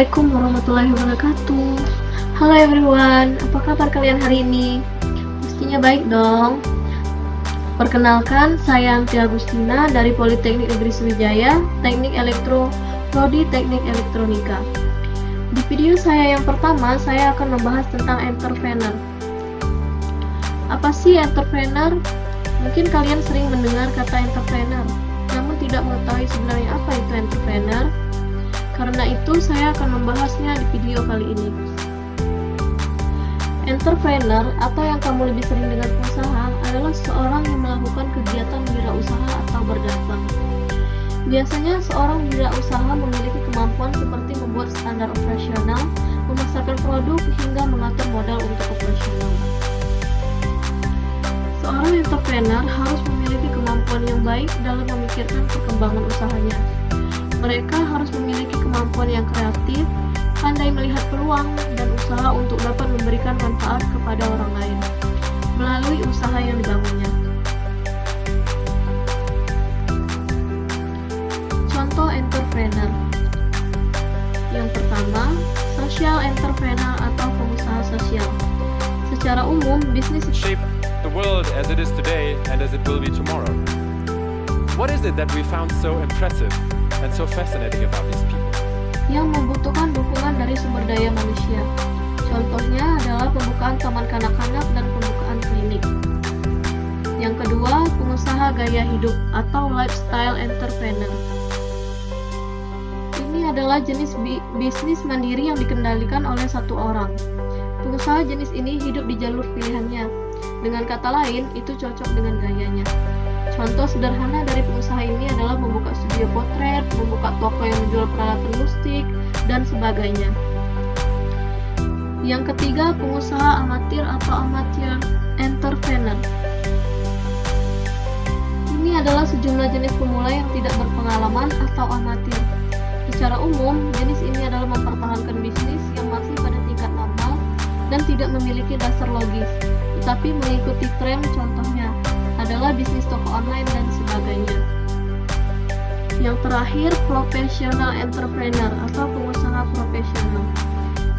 Assalamualaikum warahmatullahi wabarakatuh. Halo everyone, apa kabar kalian hari ini? Pastinya baik dong. Perkenalkan, saya Anti Agustina dari Politeknik Negeri Sriwijaya, Teknik Elektro, Prodi Teknik Elektronika. Di video saya yang pertama, saya akan membahas tentang entrepreneur. Apa sih entrepreneur? Mungkin kalian sering mendengar kata entrepreneur, namun tidak mengetahui sebenarnya apa itu entrepreneur. Karena itu, saya akan membahasnya di video kali ini. Entrepreneur atau yang kamu lebih sering dengar pengusaha adalah seorang yang melakukan kegiatan wirausaha atau berdagang. Biasanya seorang wirausaha memiliki kemampuan seperti membuat standar operasional, memasarkan produk, hingga mengatur modal untuk operasional. Seorang entrepreneur harus memiliki kemampuan yang baik dalam memikirkan perkembangan usahanya. Mereka harus memiliki kemampuan yang kreatif, pandai melihat peluang, dan usaha untuk dapat memberikan manfaat kepada orang lain melalui usaha yang dibangunnya. Contoh entrepreneur. Yang pertama, social entrepreneur atau pengusaha sosial. Secara umum, bisnis shape the world as it is today and as it will be tomorrow. What is it that we found so impressive and so fascinating about these people? Yang membutuhkan dukungan dari sumber daya manusia. Contohnya adalah pembukaan taman kanak-kanak dan pembukaan klinik. Yang kedua, pengusaha gaya hidup atau lifestyle entrepreneur. Ini adalah jenis bisnis mandiri yang dikendalikan oleh satu orang. Pengusaha jenis ini hidup di jalur pilihannya. Dengan kata lain, itu cocok dengan gayanya. Contoh sederhana dari pengusaha ini adalah membuka studio potret, membuka toko yang menjual peralatan musik, dan sebagainya. Yang ketiga, pengusaha amatir atau amateur entrepreneur. Ini adalah sejumlah jenis pemula yang tidak berpengalaman atau amatir. Secara umum, jenis ini adalah mempertahankan bisnis yang masih pada tingkat normal dan tidak memiliki dasar logis, tetapi mengikuti tren. Contohnya adalah bisnis toko online dan sebagainya. Yang terakhir, professional entrepreneur atau pengusaha profesional,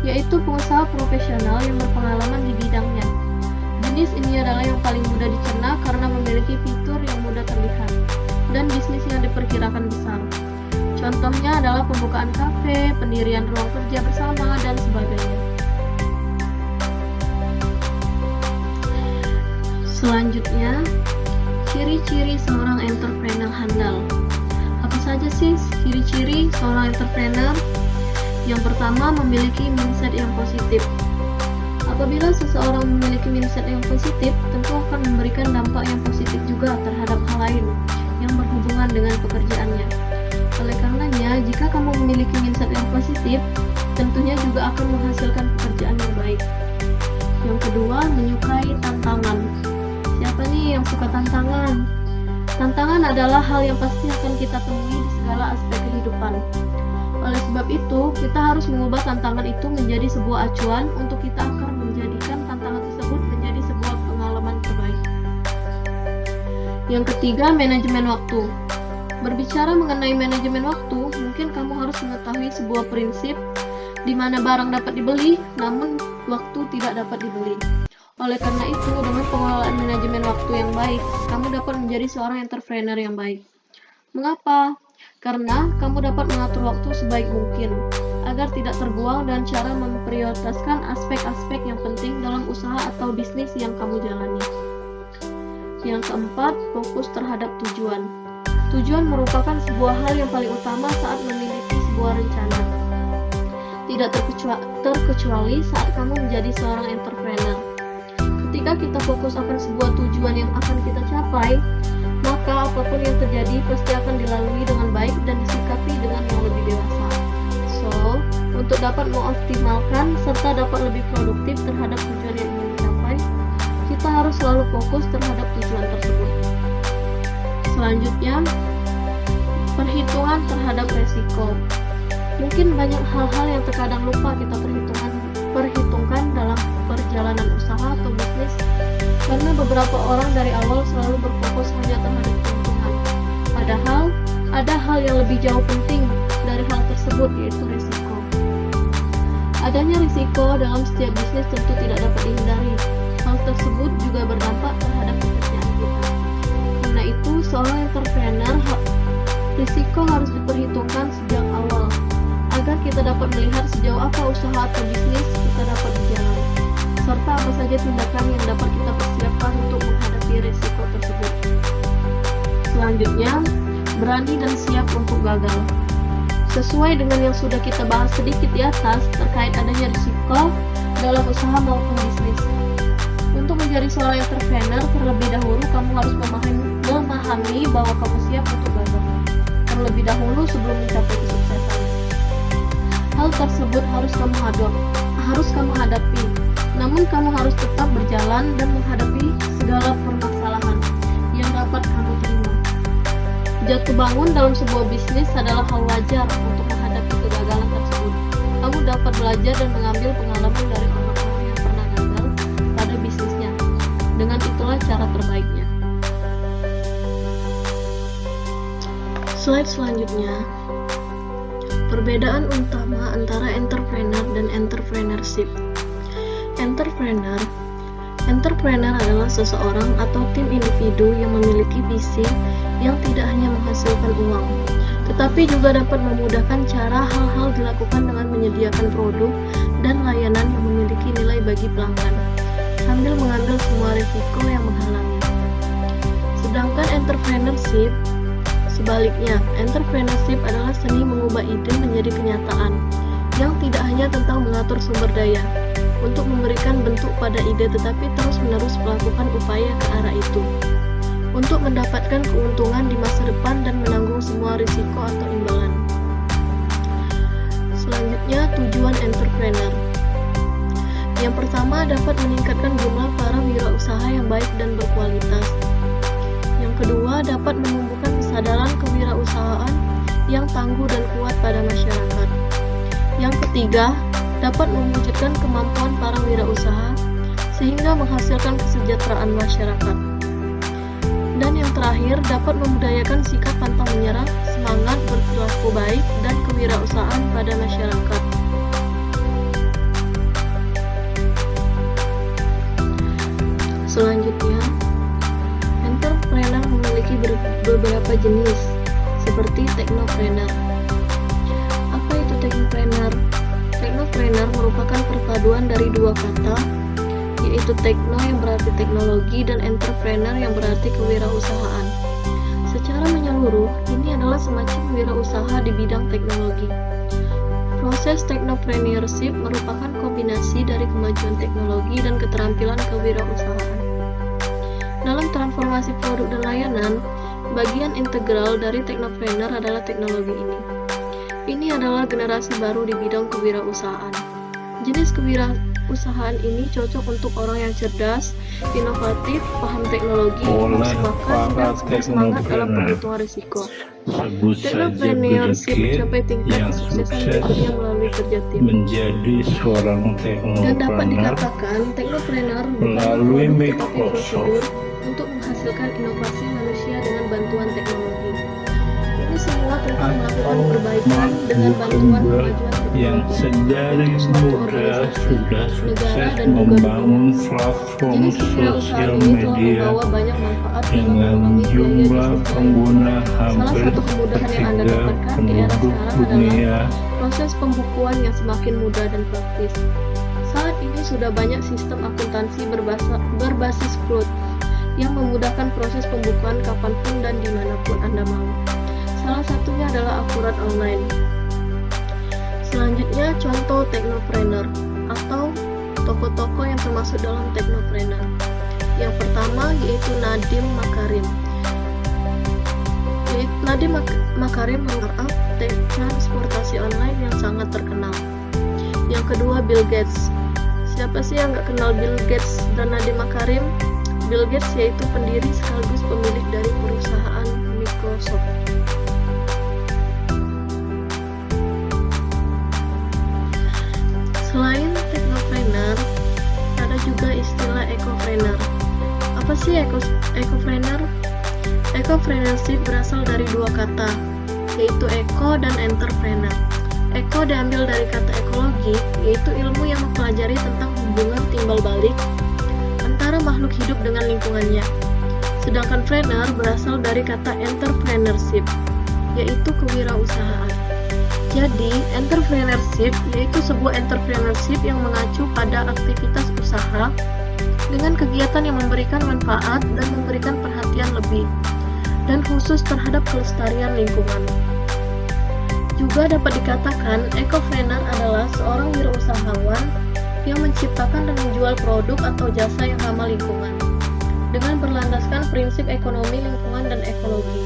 yaitu pengusaha profesional yang berpengalaman di bidangnya. Jenis ini adalah yang paling mudah dicerna karena memiliki fitur yang mudah terlihat dan bisnis yang diperkirakan besar. Contohnya adalah pembukaan kafe, pendirian ruang kerja bersama, dan sebagainya. Selanjutnya, ciri-ciri seorang entrepreneur handal. Apa saja sih ciri-ciri seorang entrepreneur? Yang pertama, memiliki mindset yang positif. Apabila seseorang memiliki mindset yang positif, tentu akan memberikan dampak yang positif juga terhadap hal lain yang berhubungan dengan pekerjaannya. Oleh karenanya, jika kamu memiliki mindset yang positif, tentunya juga akan menghasilkan pekerjaan yang baik. Yang kedua, menyukai tantangan. Siapa nih yang suka tantangan? Tantangan adalah hal yang pasti akan kita temui di segala aspek kehidupan. Oleh sebab itu, kita harus mengubah tantangan itu menjadi sebuah acuan untuk kita akan menjadikan tantangan tersebut menjadi sebuah pengalaman terbaik. Yang ketiga, manajemen waktu. Berbicara mengenai manajemen waktu, mungkin kamu harus mengetahui sebuah prinsip di mana barang dapat dibeli, namun waktu tidak dapat dibeli. Oleh karena itu, dengan pengelolaan manajemen waktu yang baik, kamu dapat menjadi seorang entrepreneur yang baik. Mengapa? Karena kamu dapat mengatur waktu sebaik mungkin, agar tidak terbuang dan cara memprioritaskan aspek-aspek yang penting dalam usaha atau bisnis yang kamu jalani. Yang keempat, fokus terhadap tujuan. Tujuan merupakan sebuah hal yang paling utama saat memiliki sebuah rencana. Tidak terkecuali saat kamu menjadi seorang entrepreneur. Ketika kita fokus akan sebuah tujuan yang akan kita capai, maka apapun yang terjadi pasti akan dilalui dengan baik dan disikapi dengan yang lebih dewasa. So, untuk dapat mengoptimalkan serta dapat lebih produktif terhadap tujuan yang ingin dicapai, kita harus selalu fokus terhadap tujuan tersebut. Selanjutnya, perhitungan terhadap resiko. Mungkin banyak hal-hal yang terkadang lupa kita perhitungkan dalam perjalanan usaha atau bisnis, karena beberapa orang dari awal selalu berfokus hanya terhadap keuntungan. Padahal, ada hal yang lebih jauh penting dari hal tersebut, yaitu risiko. Adanya risiko dalam setiap bisnis tentu tidak dapat dihindari. Hal tersebut juga berdampak terhadap pekerjaan kita. Karena itu, seorang entrepreneur risiko harus diperhitungkan sejak awal, agar kita dapat melihat sejauh apa usaha atau bisnis kita dapat berjalan, serta apa saja tindakan yang dapat kita persiapkan untuk menghadapi risiko tersebut. Selanjutnya, berani dan siap untuk gagal. Sesuai dengan yang sudah kita bahas sedikit di atas terkait adanya risiko dalam usaha maupun bisnis. Untuk menjadi seorang entrepreneur, terlebih dahulu kamu harus memahami bahwa kamu siap untuk gagal terlebih dahulu sebelum mencapai kesuksesan. Hal tersebut harus kamu hadapi. Namun kamu harus tetap berjalan dan menghadapi segala permasalahan yang dapat kamu terima. Jatuh bangun dalam sebuah bisnis adalah hal wajar untuk menghadapi kegagalan tersebut. Kamu dapat belajar dan mengambil pengalaman dari orang-orang yang pernah gagal pada bisnisnya. Dengan itulah cara terbaiknya. Slide selanjutnya. Perbedaan utama antara entrepreneur dan entrepreneurship. Entrepreneur adalah seseorang atau tim individu yang memiliki visi yang tidak hanya menghasilkan uang, tetapi juga dapat memudahkan cara hal-hal dilakukan dengan menyediakan produk dan layanan yang memiliki nilai bagi pelanggan, sambil mengambil semua risiko yang menghalangi. Sedangkan sebaliknya, entrepreneurship adalah seni mengubah ide menjadi kenyataan, yang tidak hanya tentang mengatur sumber daya untuk memberikan bentuk pada ide, tetapi terus-menerus melakukan upaya ke arah itu untuk mendapatkan keuntungan di masa depan dan menanggung semua risiko atau imbalan. Selanjutnya, tujuan entrepreneur. Yang pertama, dapat meningkatkan jumlah para wirausaha yang baik dan berkualitas. Yang kedua, dapat menumbuhkan kesadaran kewirausahaan yang tangguh dan kuat pada masyarakat. Yang ketiga, dapat mewujudkan kemampuan para wirausaha sehingga menghasilkan kesejahteraan masyarakat. Dan yang terakhir, dapat membudayakan sikap pantang menyerah, semangat berperilaku baik, dan kewirausahaan pada masyarakat. Selanjutnya, entrepreneur memiliki beberapa jenis, seperti technopreneur. Apa itu technopreneur? Technopreneur merupakan perpaduan dari dua kata, yaitu techno yang berarti teknologi dan entrepreneur yang berarti kewirausahaan. Secara menyeluruh, ini adalah semacam wirausaha di bidang teknologi. Proses technopreneurship merupakan kombinasi dari kemajuan teknologi dan keterampilan kewirausahaan. Dalam transformasi produk dan layanan, bagian integral dari technopreneur adalah teknologi ini. Ini adalah generasi baru di bidang kewirausahaan. Jenis kewirausahaan ini cocok untuk orang yang cerdas, inovatif, paham teknologi, nafsu makan, dan bersemangat dalam penghitungan risiko. Technopreneurship mencapai tingkat kesuksesan berikutnya melalui kerja tim. Menjadi seorang teknopreneur dan dapat dikatakan teknopreneur melalui bukan Microsoft prosedur untuk menghasilkan inovasi manusia dengan bantuan teknologi. Ini semua tentang melakukan perbaikan dengan bantuan kemajuan yang sedari muda sudah sukses dan membangun platform sosial media dengan jumlah pengguna hampir sepertiga penduduk dunia. Proses pembukuan yang semakin mudah dan praktis. Saat ini sudah banyak sistem akuntansi berbasis cloud yang memudahkan proses pembukuan kapanpun dan dimanapun Anda mau. Salah satunya adalah Akurat Online. Selanjutnya, contoh technopreneur atau tokoh-tokoh yang termasuk dalam technopreneur. Yang pertama yaitu Nadiem Makarim. Nadiem Makarim merupakan transportasi online yang sangat terkenal. Yang kedua, Bill Gates. Siapa sih yang nggak kenal Bill Gates dan Nadiem Makarim? Bill Gates yaitu pendiri sekaligus pemilik dari perusahaan Microsoft. Selain technopreneur, ada juga istilah ecopreneur. Apa sih ecopreneur? Ecopreneurship berasal dari dua kata, yaitu eco dan entrepreneur. Eko diambil dari kata ekologi, yaitu ilmu yang mempelajari tentang hubungan timbal balik antara makhluk hidup dengan lingkungannya. Sedangkan trainer berasal dari kata entrepreneurship, yaitu kewirausahaan. Jadi, entrepreneurship yaitu sebuah entrepreneurship yang mengacu pada aktivitas usaha dengan kegiatan yang memberikan manfaat dan memberikan perhatian lebih, dan khusus terhadap kelestarian lingkungan. Juga dapat dikatakan, ekopreneur adalah seorang wirausahawan yang menciptakan dan menjual produk atau jasa yang ramah lingkungan, dengan berlandaskan prinsip ekonomi, lingkungan, dan ekologi.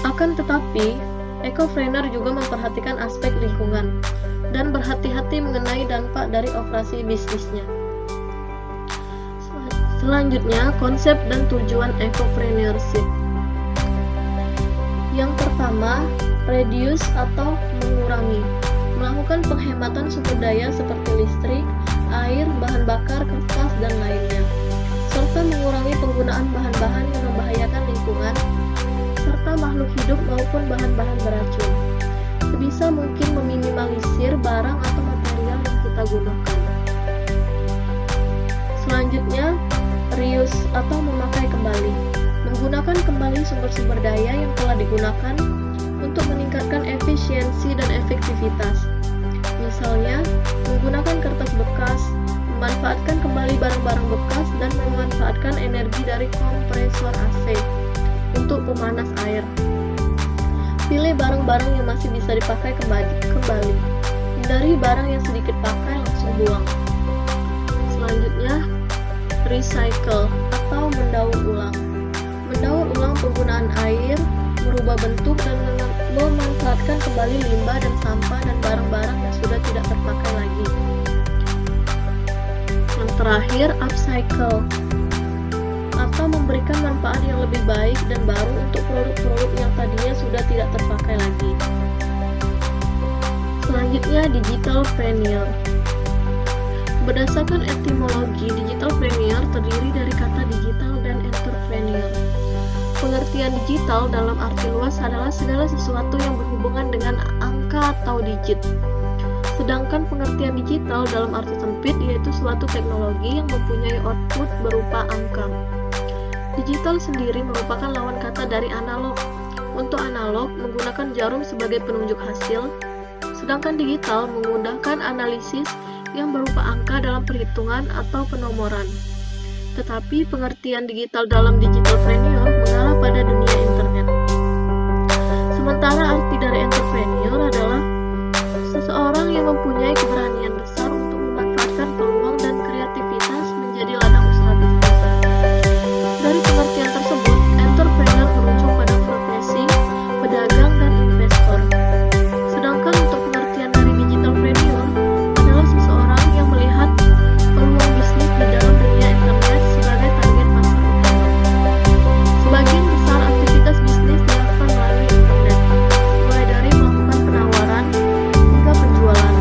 Akan tetapi, ekopreneur juga memperhatikan aspek lingkungan dan berhati-hati mengenai dampak dari operasi bisnisnya. Selanjutnya, konsep dan tujuan ekopreneurship. Yang pertama, reduce atau mengurangi, melakukan penghematan sumber daya seperti listrik, air, bahan bakar, kertas, dan lainnya, serta mengurangi penggunaan bahan-bahan yang membahayakan lingkungan, serta makhluk hidup maupun bahan-bahan beracun. Sebisa mungkin meminimalisir barang atau material yang kita gunakan. Selanjutnya, reuse atau memakai kembali, menggunakan kembali sumber-sumber daya yang telah digunakan untuk meningkatkan efisiensi dan efektivitas. Misalnya, menggunakan kertas bekas, memanfaatkan kembali barang-barang bekas, dan memanfaatkan energi dari kompresor AC untuk pemanas air. Pilih barang-barang yang masih bisa dipakai kembali. Hindari barang yang sedikit pakai langsung buang. Selanjutnya, recycle atau mendaur ulang. Mendaur ulang penggunaan air, merubah bentuk dan memanfaatkan kembali limbah dan sampah dan barang-barang yang sudah tidak terpakai lagi. Yang terakhir, upcycle atau memberikan manfaat yang lebih baik dan baru untuk produk-produk yang tadinya sudah tidak terpakai lagi. Selanjutnya, digitalpreneur. Berdasarkan etimologi, digitalpreneur terdiri dari kata digital dan entrepreneur. Pengertian digital dalam arti luas adalah segala sesuatu yang berhubungan dengan angka atau digit. Sedangkan pengertian digital dalam arti sempit yaitu suatu teknologi yang mempunyai output berupa angka. Digital sendiri merupakan lawan kata dari analog. Untuk analog menggunakan jarum sebagai penunjuk hasil, sedangkan digital menggunakan analisis yang berupa angka dalam perhitungan atau penomoran. Tetapi pengertian digital dalam digitalpreneur mengarah pada dunia internet. Sementara arti dari entrepreneur adalah seseorang yang mempunyai keberanian besar untuk memanfaatkan peluang dan kreativitas menjadi ladang usaha bisnis. Dari pengertian tersebut, entrepreneur merujuk pada profesi, pedagang, dan investor. Sedangkan untuk pengertian dari digitalpreneur adalah seseorang yang melihat peluang bisnis di dalam dunia internet sebagai target pasar utama. Sebagian besar aktivitas bisnis dilakukan melalui internet, mulai dari melakukan penawaran hingga penjualan.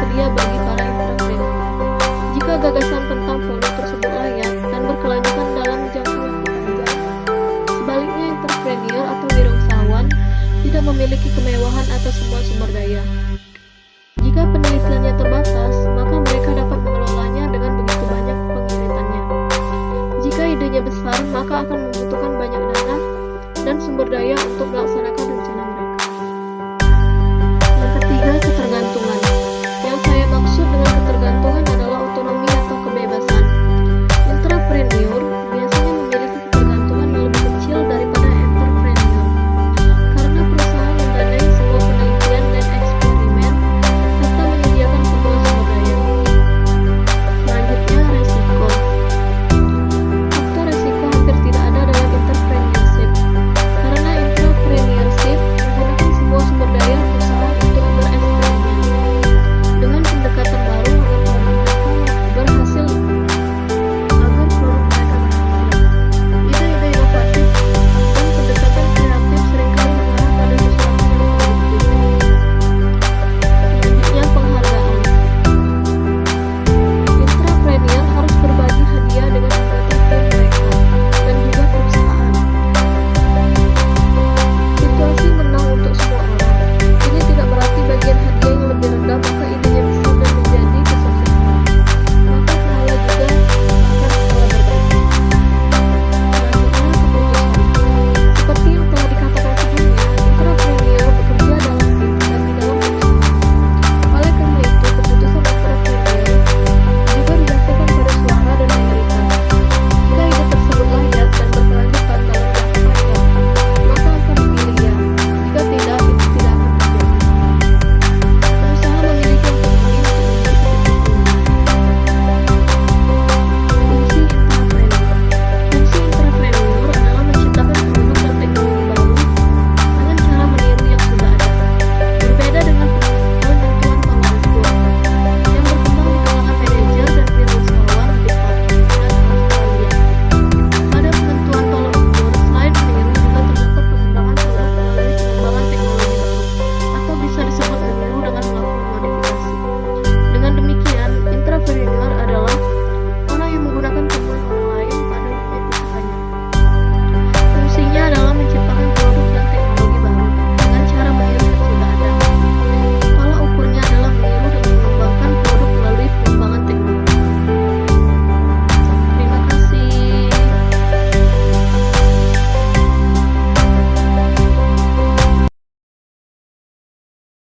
tersedia bagi para entrepreneur. Jika gagasan tentang produk tersebut layak dan berkelanjutan dalam jangka waktu panjang, sebaliknya entrepreneur atau wirausahawan tidak memiliki kemewahan atas semua sumber daya.